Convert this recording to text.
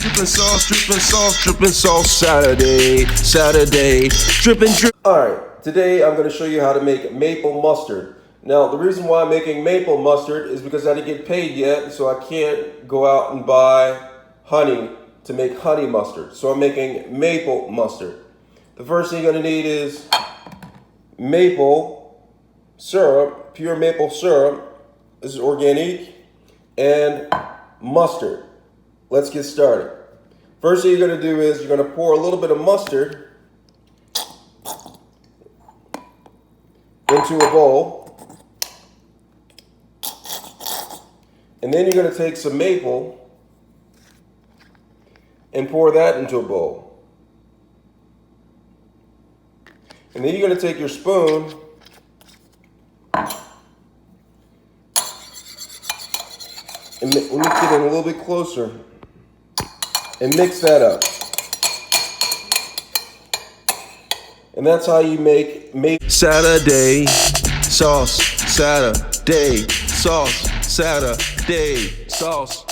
Drippin' sauce, drippin' sauce, drippin' sauce, Saturday, Saturday, drippin' drip. Alright, today I'm going to show you how to make maple mustard. Now, the reason why I'm making maple mustard is because I didn't get paid yet, so I can't go out and buy honey to make honey mustard. So I'm making maple mustard. The first thing you're going to need is maple syrup, pure maple syrup. This is organic, and mustard. Let's get started. First thing you're going to do is you're going to pour a little bit of mustard into a bowl. And then you're going to take some maple and pour that into a bowl. And then you're going to take your spoon and let me get in a little bit closer and mix that up. And that's how you make Saturday sauce, Saturday sauce, Saturday sauce.